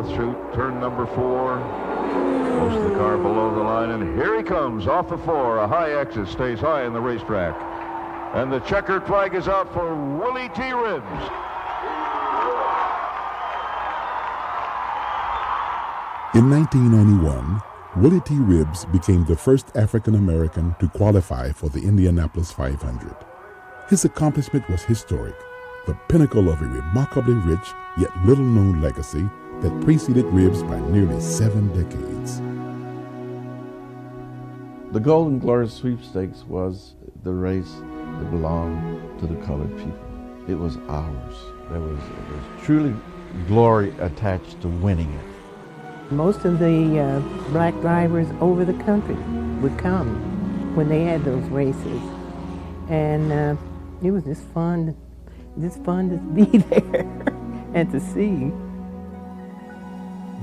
now through turn number 4. Most of the car below the line, and here he comes off the 4. A high exit, stays high in the racetrack. And the checkered flag is out for Willie T. Ribbs. In 1991, Willie T. Ribbs became the first African American to qualify for the Indianapolis 500. His accomplishment was historic, the pinnacle of a remarkably rich yet little-known legacy that preceded Ribbs by nearly 7 decades. The Golden Glory Sweepstakes was the race that belonged to the colored people. It was ours. There was truly glory attached to winning it. Most of the black drivers over the country would come when they had those races, and it was just fun to be there and to see.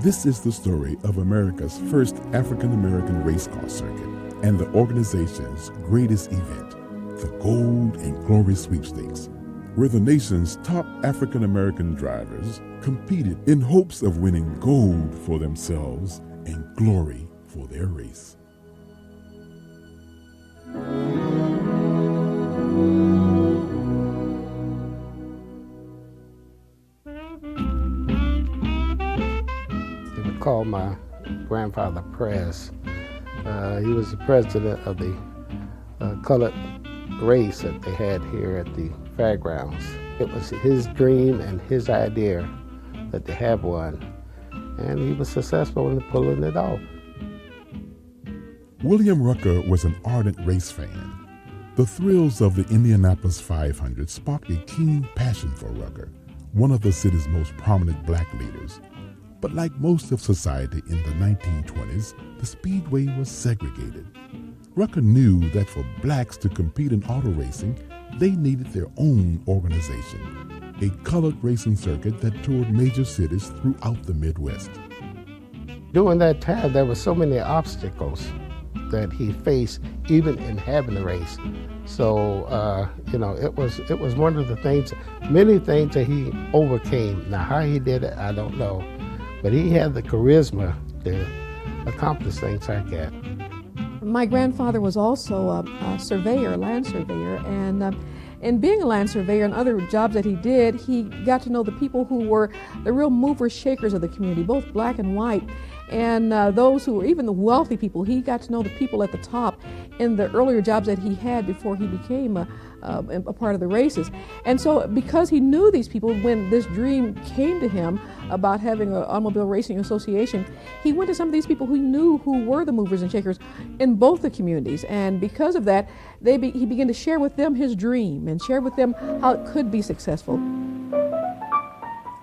This is the story of America's first African-American race car circuit and the organization's greatest event, the Gold and Glory Sweepstakes, where the nation's top African-American drivers competed in hopes of winning gold for themselves and glory for their race. They would call my grandfather Prez. He was the president of the colored race that they had here at the fairgrounds. It was his dream and his idea that they have one, and he was successful in pulling it off. William Rucker was an ardent race fan. The thrills of the Indianapolis 500 sparked a keen passion for Rucker, one of the city's most prominent black leaders. But like most of society in the 1920s, the speedway was segregated. Rucker knew that for blacks to compete in auto racing, they needed their own organization, a colored racing circuit that toured major cities throughout the Midwest. During that time, there were so many obstacles that he faced, even in having the race. So, it was one of the things, many things that he overcame. Now, how he did it, I don't know. But he had the charisma to accomplish things like that. My grandfather was also a surveyor, land surveyor, and in being a land surveyor and other jobs that he did, he got to know the people who were the real movers, shakers of the community, both black and white, and those who were even the wealthy people. He got to know the people at the top in the earlier jobs that he had before he became a part of the races. And so because he knew these people, when this dream came to him about having an automobile racing association, he went to some of these people who knew who were the movers and shakers in both the communities. And because of that, he began to share with them his dream and share with them how it could be successful.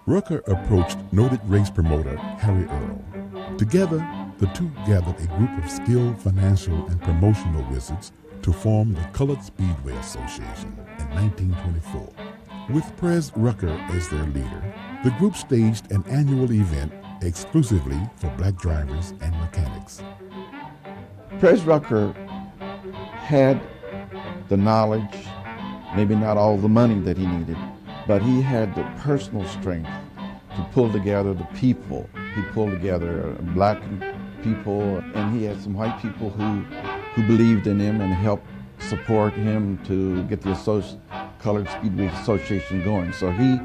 Rucker approached noted race promoter Harry Earl. Together, the two gathered a group of skilled financial and promotional wizards to form the Colored Speedway Association in 1924. With Prez Rucker as their leader, the group staged an annual event exclusively for black drivers and mechanics. Prez Rucker had the knowledge, maybe not all the money that he needed, but he had the personal strength to pull together the people. He pulled together black people, and he had some white people who believed in him and helped support him to get the Colored Speedway Association going. So he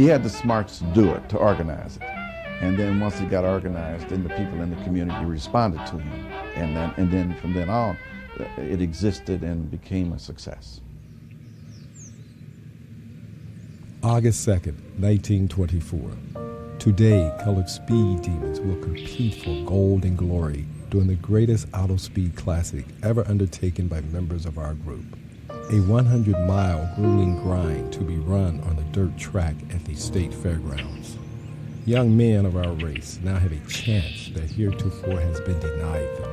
had the smarts to do it, to organize it. And then once he got organized, then the people in the community responded to him. And then from then on, it existed and became a success. August 2nd, 1924. Today, colored speed demons will compete for gold and glory during the greatest auto speed classic ever undertaken by members of our group. A 100-mile grueling grind to be run on a dirt track at the state fairgrounds. Young men of our race now have a chance that heretofore has been denied them.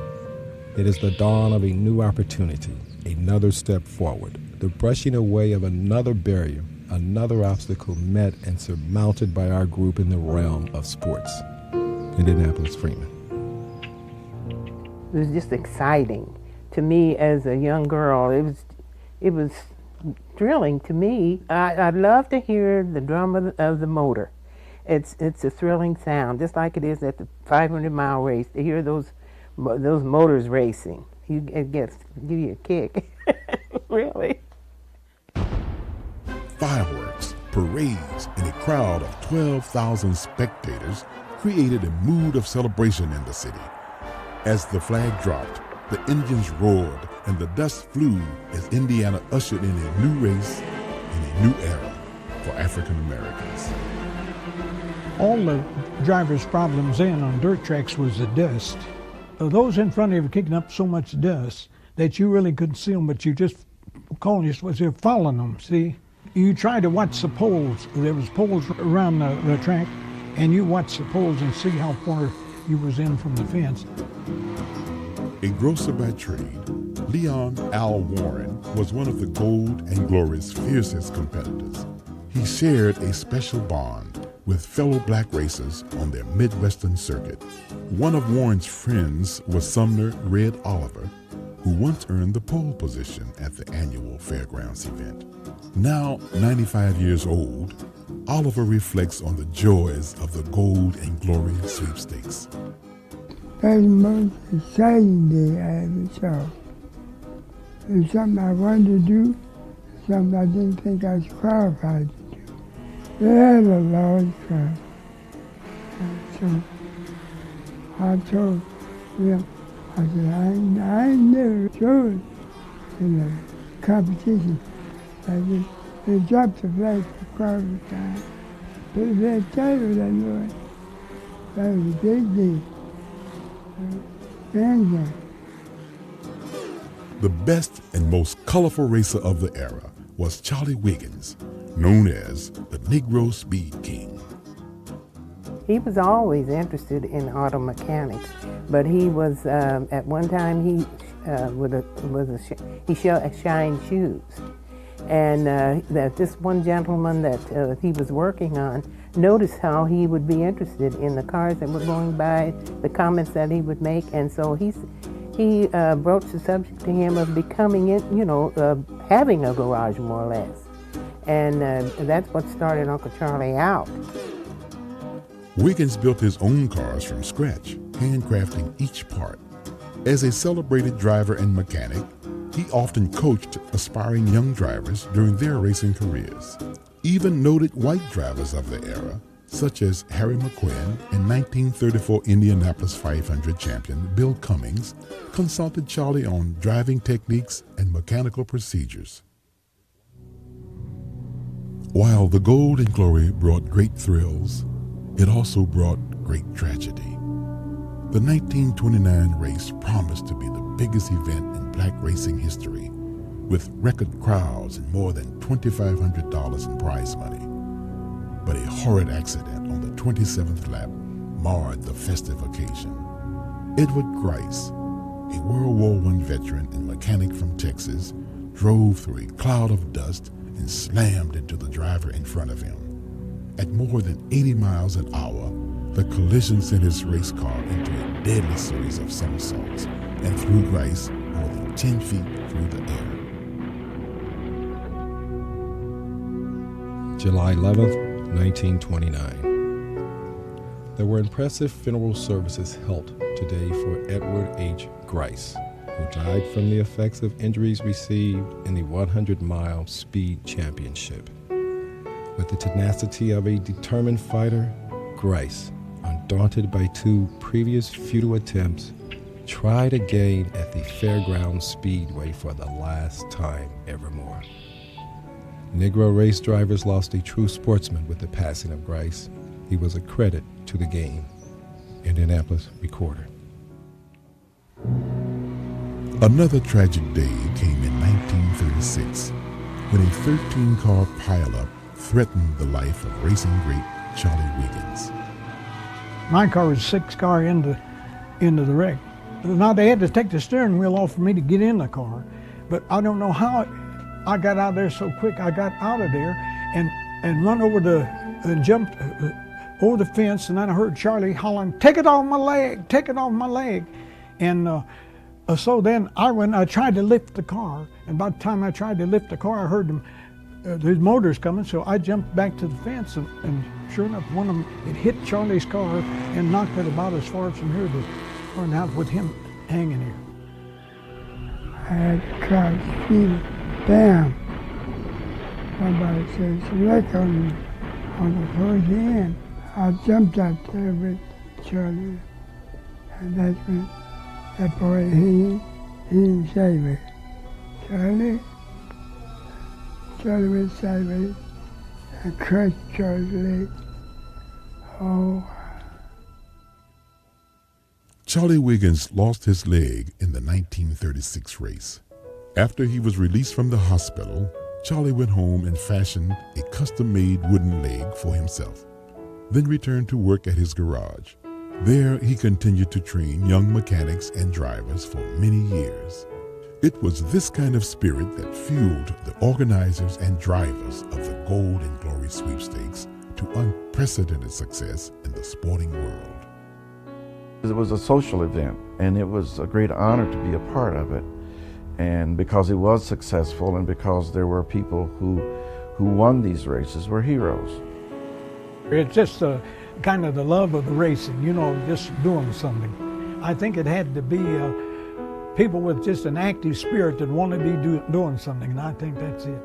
It is the dawn of a new opportunity, another step forward, the brushing away of another barrier, another obstacle met and surmounted by our group in the realm of sports. Indianapolis Freeman. It was just exciting to me as a young girl. It was thrilling to me. I love to hear the drum of the motor, It's a thrilling sound, just like it is at the 500-mile race. To hear those motors racing, it give you a kick, really. Fireworks, parades, and a crowd of 12,000 spectators created a mood of celebration in the city. As the flag dropped, the engines roared, and the dust flew as Indiana ushered in a new race and a new era for African Americans. All the drivers' problems then on dirt tracks was the dust. Those in front of you were kicking up so much dust that you really couldn't see them, but you just calling yourself, you're following them, see? You tried to watch the poles. There was poles around the track, and you watch the poles and see how far you was in from the fence. A grocer by trade, Leon Al Warren was one of the Gold and Glory's fiercest competitors. He shared a special bond with fellow black racers on their Midwestern circuit. One of Warren's friends was Sumner Red Oliver, who once earned the pole position at the annual Fairgrounds event. Now 95 years old, Oliver reflects on the joys of the Gold and Glory sweepstakes. That's the most exciting day I ever saw. It's something I wanted to do, something I didn't think I was qualified to do. They had a large crowd. So I told them, I said, I ain't never showed in a competition. They dropped the flag for quarter time. But if they tell you that noise, that was a big deal. The best and most colorful racer of the era was Charlie Wiggins, known as the Negro Speed King. He was always interested in auto mechanics, but he was at one time he shined shoes, and that this one gentleman that he was working on noticed how he would be interested in the cars that were going by, the comments that he would make, and so he broached the subject to him of becoming it, having a garage more or less, and that's what started Uncle Charlie out. Wiggins built his own cars from scratch, handcrafting each part. As a celebrated driver and mechanic, he often coached aspiring young drivers during their racing careers. Even noted white drivers of the era, such as Harry McQuinn and 1934 Indianapolis 500 champion Bill Cummings, consulted Charlie on driving techniques and mechanical procedures. While the Gold and Glory brought great thrills, it also brought great tragedy. The 1929 race promised to be the biggest event in black racing history, with record crowds and more than $2,500 in prize money. But a horrid accident on the 27th lap marred the festive occasion. Edward Grice, a World War I veteran and mechanic from Texas, drove through a cloud of dust and slammed into the driver in front of him. At more than 80 miles an hour, the collision sent his race car into a deadly series of somersaults and threw Grice more than 10 feet through the air. July 11th, 1929. There were impressive funeral services held today for Edward H. Grice, who died from the effects of injuries received in the 100-mile speed championship. With the tenacity of a determined fighter, Grice, undaunted by two previous futile attempts, tried again at the Fairgrounds Speedway for the last time evermore. Negro race drivers lost a true sportsman with the passing of Grice. He was a credit to the game. Indianapolis Recorder. Another tragic day came in 1936 when a 13-car pileup threatened the life of racing great Charlie Wiggins. My car was 6th car into the wreck. Now they had to take the steering wheel off for me to get in the car, but I don't know how I got out of there so quick. I got out of there and run over and jumped over the fence, and then I heard Charlie hollering, "Take it off my leg, take it off my leg." And so then I tried to lift the car, and by the time I tried to lift the car, I heard them there's motors coming, so I jumped back to the fence, and sure enough, one of them, it hit Charlie's car and knocked it about as far from here to run out with him hanging here. I had to try to speed it down. Somebody said, select on the first end. I jumped out there with Charlie, and that's when that boy, he didn't save me. Charlie went sideways and crushed Charlie's leg. Oh. Charlie Wiggins lost his leg in the 1936 race. After he was released from the hospital, Charlie went home and fashioned a custom-made wooden leg for himself, then returned to work at his garage. There, he continued to train young mechanics and drivers for many years. It was this kind of spirit that fueled the organizers and drivers of the Gold and Glory Sweepstakes to unprecedented success in the sporting world. It was a social event, and it was a great honor to be a part of it. And because it was successful, and because there were people who won these races were heroes. It's just kind of the love of the racing, just doing something. I think it had to be people with just an active spirit that want to be doing something, and I think that's it.